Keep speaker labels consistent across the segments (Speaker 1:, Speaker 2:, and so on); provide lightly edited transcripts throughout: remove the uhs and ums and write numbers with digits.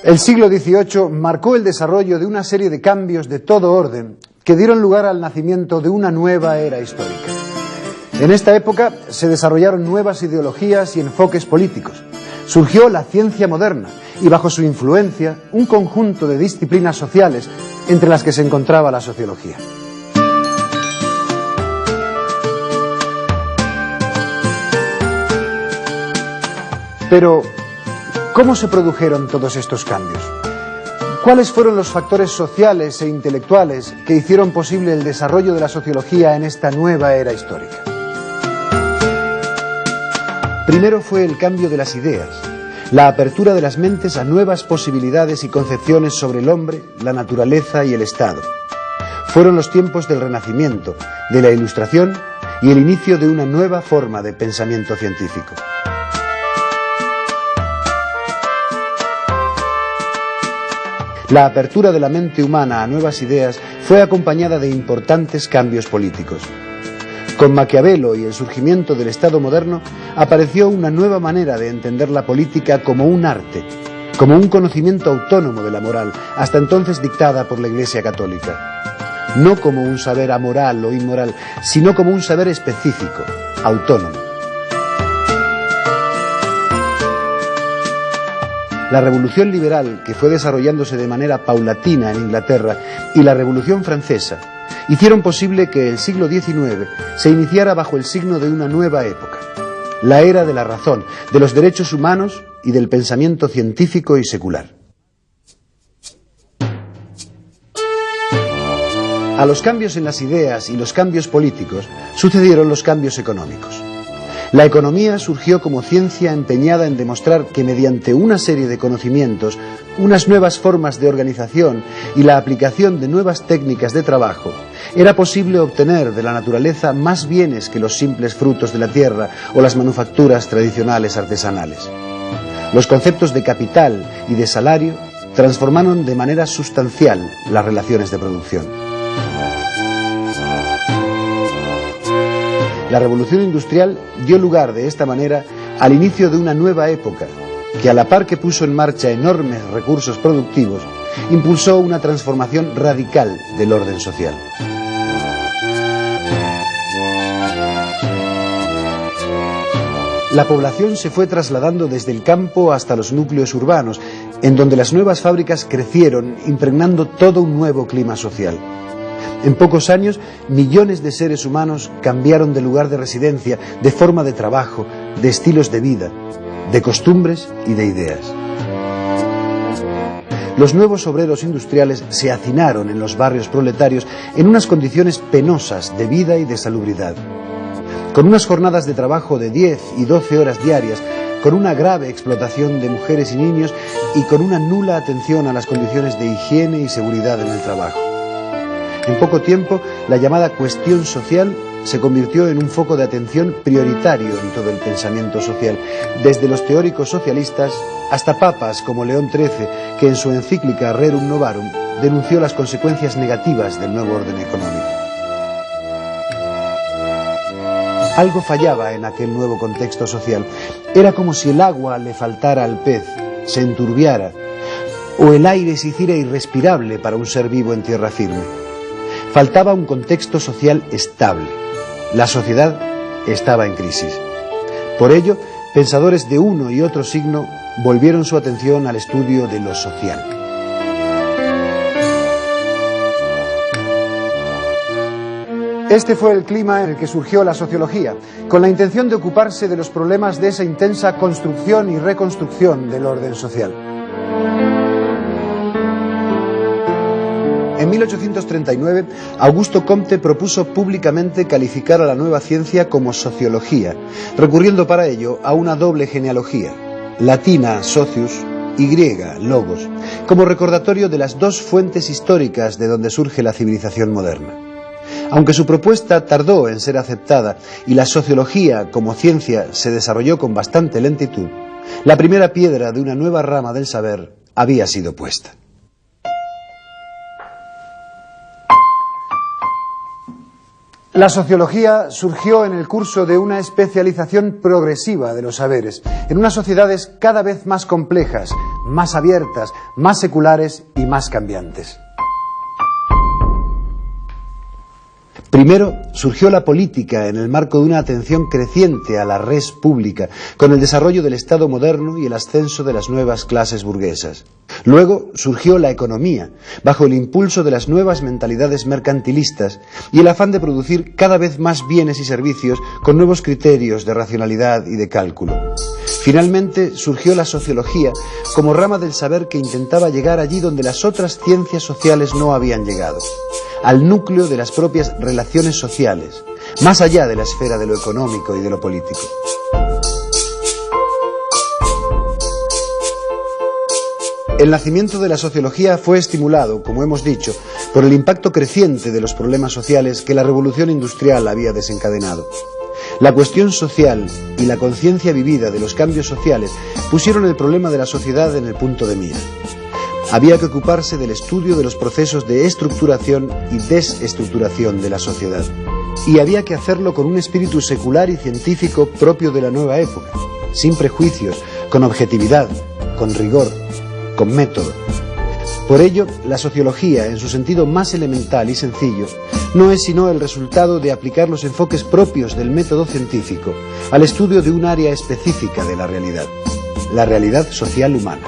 Speaker 1: El siglo XVIII marcó el desarrollo de una serie de cambios de todo orden que dieron lugar al nacimiento de una nueva era histórica. En esta época se desarrollaron nuevas ideologías y enfoques políticos. Surgió la ciencia moderna y bajo su influencia un conjunto de disciplinas sociales entre las que se encontraba la sociología. Pero, ¿cómo se produjeron todos estos cambios? ¿Cuáles fueron los factores sociales e intelectuales que hicieron posible el desarrollo de la sociología en esta nueva era histórica? Primero fue el cambio de las ideas, la apertura de las mentes a nuevas posibilidades y concepciones sobre el hombre, la naturaleza y el Estado. Fueron los tiempos del Renacimiento, de la Ilustración y el inicio de una nueva forma de pensamiento científico. La apertura de la mente humana a nuevas ideas fue acompañada de importantes cambios políticos. Con Maquiavelo y el surgimiento del Estado moderno, apareció una nueva manera de entender la política como un arte, como un conocimiento autónomo de la moral, hasta entonces dictada por la Iglesia Católica. No como un saber amoral o inmoral, sino como un saber específico, autónomo. La Revolución Liberal, que fue desarrollándose de manera paulatina en Inglaterra, y la Revolución Francesa, hicieron posible que el siglo XIX se iniciara bajo el signo de una nueva época, la era de la razón, de los derechos humanos y del pensamiento científico y secular. A los cambios en las ideas y los cambios políticos sucedieron los cambios económicos. La economía surgió como ciencia empeñada en demostrar que mediante una serie de conocimientos, unas nuevas formas de organización y la aplicación de nuevas técnicas de trabajo, era posible obtener de la naturaleza más bienes que los simples frutos de la tierra o las manufacturas tradicionales artesanales. Los conceptos de capital y de salario transformaron de manera sustancial las relaciones de producción. La revolución industrial dio lugar de esta manera al inicio de una nueva época que, a la par que puso en marcha enormes recursos productivos, impulsó una transformación radical del orden social. La población se fue trasladando desde el campo hasta los núcleos urbanos, en donde las nuevas fábricas crecieron, impregnando todo un nuevo clima social. En pocos años, millones de seres humanos cambiaron de lugar de residencia, de forma de trabajo, de estilos de vida, de costumbres y de ideas. Los nuevos obreros industriales se hacinaron en los barrios proletarios en unas condiciones penosas de vida y de salubridad. Con unas jornadas de trabajo de 10 y 12 horas diarias, con una grave explotación de mujeres y niños y con una nula atención a las condiciones de higiene y seguridad en el trabajo. En poco tiempo, la llamada cuestión social se convirtió en un foco de atención prioritario en todo el pensamiento social, desde los teóricos socialistas hasta papas como León XIII, que en su encíclica Rerum Novarum denunció las consecuencias negativas del nuevo orden económico. Algo fallaba en aquel nuevo contexto social. Era como si el agua le faltara al pez, se enturbiara, o el aire se hiciera irrespirable para un ser vivo en tierra firme. Faltaba un contexto social estable. La sociedad estaba en crisis. Por ello, pensadores de uno y otro signo volvieron su atención al estudio de lo social. Este fue el clima en el que surgió la sociología, con la intención de ocuparse de los problemas de esa intensa construcción y reconstrucción del orden social. En 1839, Augusto Comte propuso públicamente calificar a la nueva ciencia como sociología, recurriendo para ello a una doble genealogía, latina socius y griega logos, como recordatorio de las dos fuentes históricas de donde surge la civilización moderna. Aunque su propuesta tardó en ser aceptada y la sociología como ciencia se desarrolló con bastante lentitud, la primera piedra de una nueva rama del saber había sido puesta. La sociología surgió en el curso de una especialización progresiva de los saberes, en unas sociedades cada vez más complejas, más abiertas, más seculares y más cambiantes. Primero, surgió la política en el marco de una atención creciente a la res pública, con el desarrollo del Estado moderno y el ascenso de las nuevas clases burguesas. Luego surgió la economía, bajo el impulso de las nuevas mentalidades mercantilistas y el afán de producir cada vez más bienes y servicios con nuevos criterios de racionalidad y de cálculo. Finalmente surgió la sociología como rama del saber que intentaba llegar allí donde las otras ciencias sociales no habían llegado, al núcleo de las propias relaciones sociales, más allá de la esfera de lo económico y de lo político. El nacimiento de la sociología fue estimulado, como hemos dicho, por el impacto creciente de los problemas sociales que la revolución industrial había desencadenado. La cuestión social y la conciencia vivida de los cambios sociales pusieron el problema de la sociedad en el punto de mira. Había que ocuparse del estudio de los procesos de estructuración y desestructuración de la sociedad. Y había que hacerlo con un espíritu secular y científico propio de la nueva época, sin prejuicios, con objetividad, con rigor, con método. Por ello, la sociología, en su sentido más elemental y sencillo, no es sino el resultado de aplicar los enfoques propios del método científico al estudio de un área específica de la realidad social humana.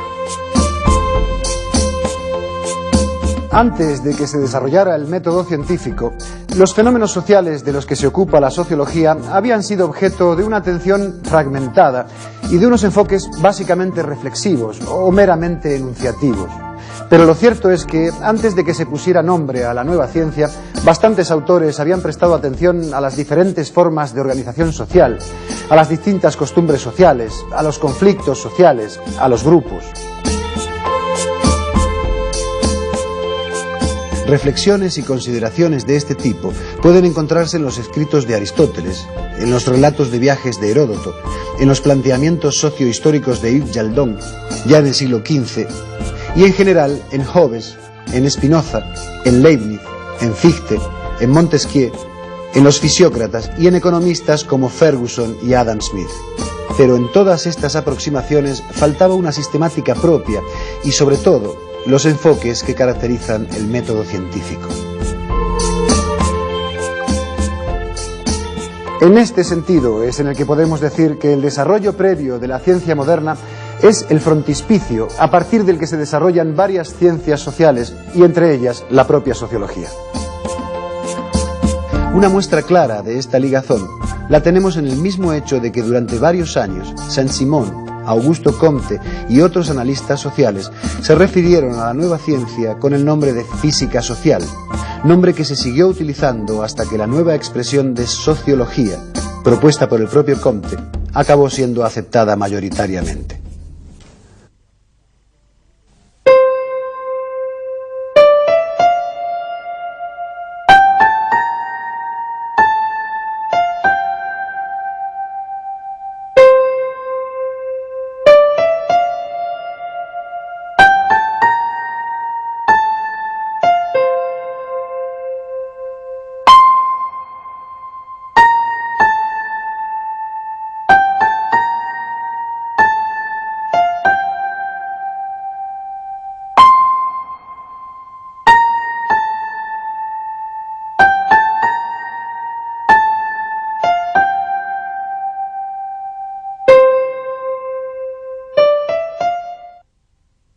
Speaker 1: Antes de que se desarrollara el método científico, los fenómenos sociales de los que se ocupa la sociología habían sido objeto de una atención fragmentada y de unos enfoques básicamente reflexivos o meramente enunciativos. Pero lo cierto es que, antes de que se pusiera nombre a la nueva ciencia, bastantes autores habían prestado atención a las diferentes formas de organización social, a las distintas costumbres sociales, a los conflictos sociales, a los grupos. Reflexiones y consideraciones de este tipo pueden encontrarse en los escritos de Aristóteles, en los relatos de viajes de Heródoto, en los planteamientos sociohistóricos de Yves Jaldón, ya en el siglo XV, y en general en Hobbes, en Spinoza, en Leibniz, en Fichte, en Montesquieu, en los fisiócratas y en economistas como Ferguson y Adam Smith. Pero en todas estas aproximaciones faltaba una sistemática propia y, sobre todo, los enfoques que caracterizan el método científico. En este sentido es en el que podemos decir que el desarrollo previo de la ciencia moderna es el frontispicio a partir del que se desarrollan varias ciencias sociales y entre ellas la propia sociología. Una muestra clara de esta ligazón la tenemos en el mismo hecho de que durante varios años Saint-Simon, Augusto Comte y otros analistas sociales se refirieron a la nueva ciencia con el nombre de física social, nombre que se siguió utilizando hasta que la nueva expresión de sociología, propuesta por el propio Comte, acabó siendo aceptada mayoritariamente.